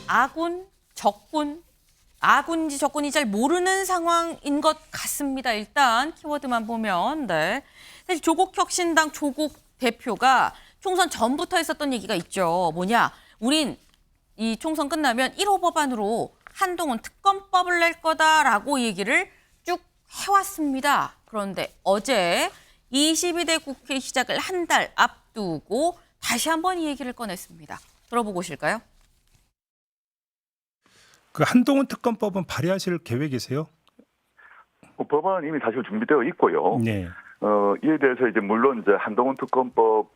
아군, 적군, 아군인지 적군인지 잘 모르는 상황인 것 같습니다. 일단 키워드만 보면. 네. 사실 조국혁신당 조국 대표가 총선 전부터 했었던 얘기가 있죠. 뭐냐, 우린 이 총선 끝나면 1호 법안으로 한동훈 특검법을 낼 거다라고 얘기를 쭉 해왔습니다. 그런데 어제 22대 국회 시작을 한 달 앞두고 다시 한번 이 얘기를 꺼냈습니다. 들어보고 오실까요? 그 한동훈 특검법은 발의하실 계획이세요? 법안은 이미 사실 준비되어 있고요. 네. 이에 대해서 이제 물론 이제 한동훈 특검법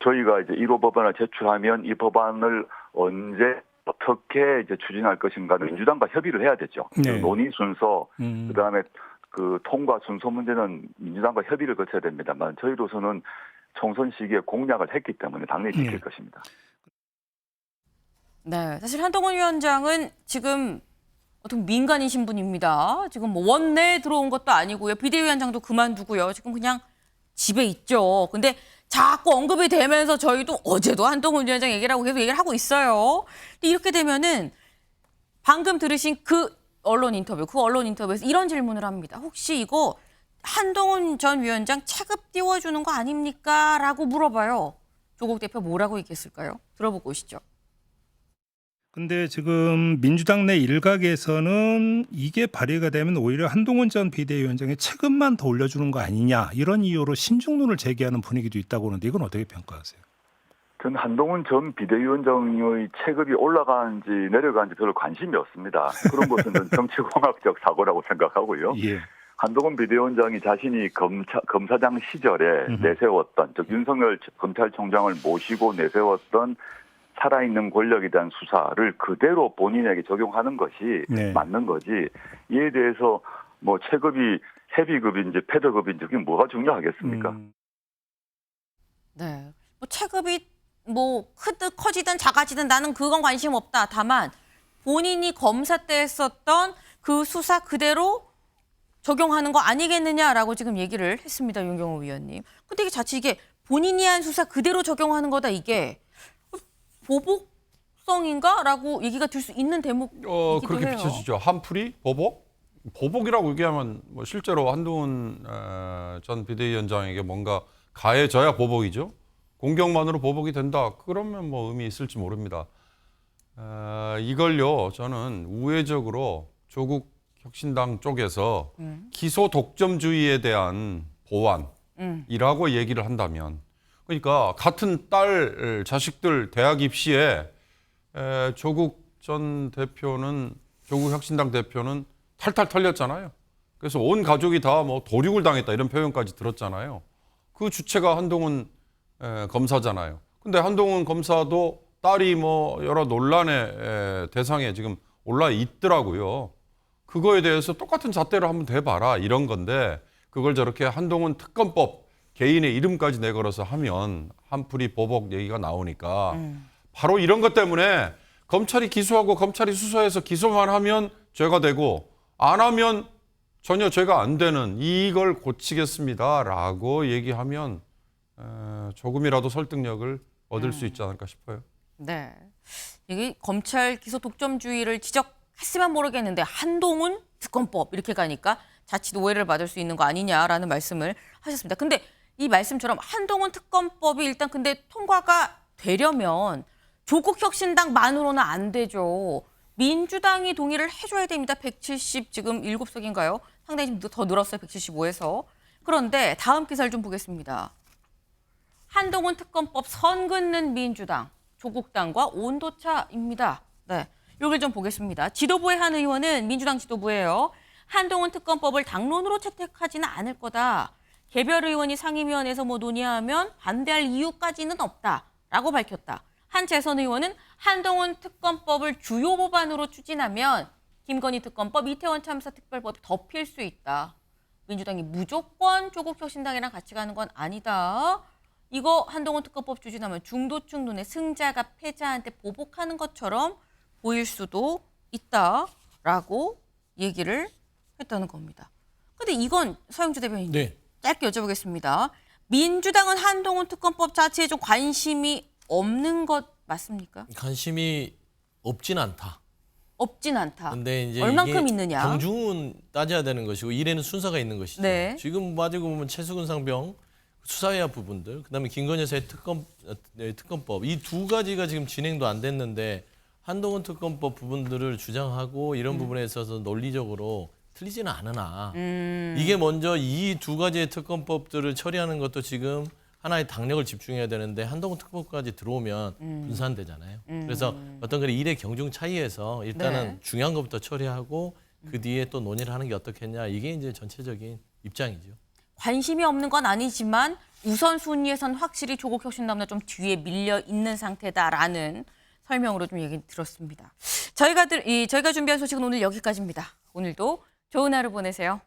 저희가 이제 1호 법안을 제출하면 이 법안을 언제 어떻게 이제 추진할 것인가는 민주당과 협의를 해야 되죠. 네. 논의 순서, 그다음에 그 통과 순서 문제는 민주당과 협의를 거쳐야 됩니다만 저희로서는 총선 시기에 공약을 했기 때문에 당연히 지킬 것입니다. 네, 사실 한동훈 위원장은 지금 어떤 민간이신 분입니다. 지금 뭐 원내에 들어온 것도 아니고요. 비대위원장도 그만두고요. 지금 그냥 집에 있죠. 근데 자꾸 언급이 되면서 저희도 어제도 한동훈 위원장 얘기를 하고 계속 얘기를 하고 있어요. 근데 이렇게 되면은 방금 들으신 그 언론 인터뷰에서 이런 질문을 합니다. 혹시 이거 한동훈 전 위원장 체급 띄워주는 거 아닙니까? 라고 물어봐요. 조국 대표 뭐라고 얘기했을까요? 들어보고 오시죠. 근데 지금 민주당 내 일각에서는 이게 발의가 되면 오히려 한동훈 전 비대위원장의 체급만 더 올려주는 거 아니냐 이런 이유로 신중론을 제기하는 분위기도 있다고 하는데 이건 어떻게 평가하세요? 저는 한동훈 전 비대위원장의 체급이 올라가는지 내려가는지 별로 관심이 없습니다. 그런 것은 정치공학적 사고라고 생각하고요. 예. 한동훈 비대위원장이 자신이 검사장 시절에 내세웠던, 즉 윤석열 검찰총장을 모시고 내세웠던 살아있는 권력에 대한 수사를 그대로 본인에게 적용하는 것이 네. 맞는 거지. 이에 대해서 뭐 체급이 헤비급인지 패더급인지 그게 뭐가 중요하겠습니까? 네, 뭐 체급이 뭐 커지든 작아지든 나는 그건 관심 없다. 다만 본인이 검사 때 했었던 그 수사 그대로 적용하는 거 아니겠느냐라고 지금 얘기를 했습니다. 윤경호 위원님. 근데 이게 본인이 한 수사 그대로 적용하는 거다 이게 보복성인가? 라고 얘기가 들 수 있는 대목이기도 그렇게 해요. 비춰지죠. 한풀이? 보복? 보복이라고 얘기하면 뭐 실제로 한동훈 전 비대위원장에게 뭔가 가해져야 보복이죠. 공격만으로 보복이 된다. 그러면 뭐 의미 있을지 모릅니다. 이걸요. 저는 우회적으로 조국 혁신당 쪽에서 기소 독점주의에 대한 보완이라고 얘기를 한다면 그러니까 같은 딸 자식들 대학 입시에 조국 혁신당 대표는 탈탈 털렸잖아요. 그래서 온 가족이 다 뭐 도륙을 당했다 이런 표현까지 들었잖아요. 그 주체가 한동훈 검사잖아요. 근데 한동훈 검사도 딸이 뭐 여러 논란의 대상에 지금 올라 있더라고요. 그거에 대해서 똑같은 잣대로 한번 대봐라 이런 건데 그걸 저렇게 한동훈 특검법 개인의 이름까지 내걸어서 하면 한풀이 보복 얘기가 나오니까 바로 이런 것 때문에 검찰이 기소하고 검찰이 수사해서 기소만 하면 죄가 되고 안 하면 전혀 죄가 안 되는 이걸 고치겠습니다라고 얘기하면 조금이라도 설득력을 얻을 수 있지 않을까 싶어요. 네, 이게 검찰 기소 독점주의를 지적했으면 모르겠는데 한동훈 특검법 이렇게 가니까 자칫 오해를 받을 수 있는 거 아니냐라는 말씀을 하셨습니다. 근데 이 말씀처럼 한동훈 특검법이 일단 근데 통과가 되려면 조국혁신당만으로는 안 되죠. 민주당이 동의를 해줘야 됩니다. 170 지금 7석인가요? 상당히 좀 더 늘었어요. 175에서. 그런데 다음 기사를 좀 보겠습니다. 한동훈 특검법 선 긋는 민주당, 조국당과 온도차입니다. 네, 여기를 좀 보겠습니다. 지도부의 한 의원은 민주당 지도부예요. 한동훈 특검법을 당론으로 채택하지는 않을 거다. 개별 의원이 상임위원회에서 뭐 논의하면 반대할 이유까지는 없다라고 밝혔다. 한 재선 의원은 한동훈 특검법을 주요 법안으로 추진하면 김건희 특검법, 이태원 참사 특별법이 덮일 수 있다. 민주당이 무조건 조국혁신당이랑 같이 가는 건 아니다. 이거 한동훈 특검법 추진하면 중도층 눈에 승자가 패자한테 보복하는 것처럼 보일 수도 있다라고 얘기를 했다는 겁니다. 근데 이건 서영주 대변인 짧게 여쭤보겠습니다. 민주당은 한동훈 특검법 자체에 좀 관심이 없는 것 맞습니까? 관심이 없진 않다. 없진 않다. 근데 이제 얼만큼 이게 있느냐? 경중은 따져야 되는 것이고 일에는 순서가 있는 것이죠. 네. 지금 가지고 보면 최수근 상병 수사회와 부분들, 그다음에 김건희 여사의 특검법 이 두 가지가 지금 진행도 안 됐는데 한동훈 특검법 부분들을 주장하고 이런 부분에 있어서 논리적으로 틀리지는 않으나 이게 먼저 이 두 가지의 특검법들을 처리하는 것도 지금 하나의 당력을 집중해야 되는데 한동훈 특검까지 들어오면 분산되잖아요. 그래서 어떤 그런 일의 경중 차이에서 일단은 네. 중요한 것부터 처리하고 그 뒤에 또 논의를 하는 게 어떻겠냐 이게 이제 전체적인 입장이죠. 관심이 없는 건 아니지만 우선순위에선 확실히 조국 혁신당보다 좀 뒤에 밀려 있는 상태다라는 설명으로 좀 얘기 들었습니다. 저희가 준비한 소식은 오늘 여기까지입니다. 오늘도 좋은 하루 보내세요.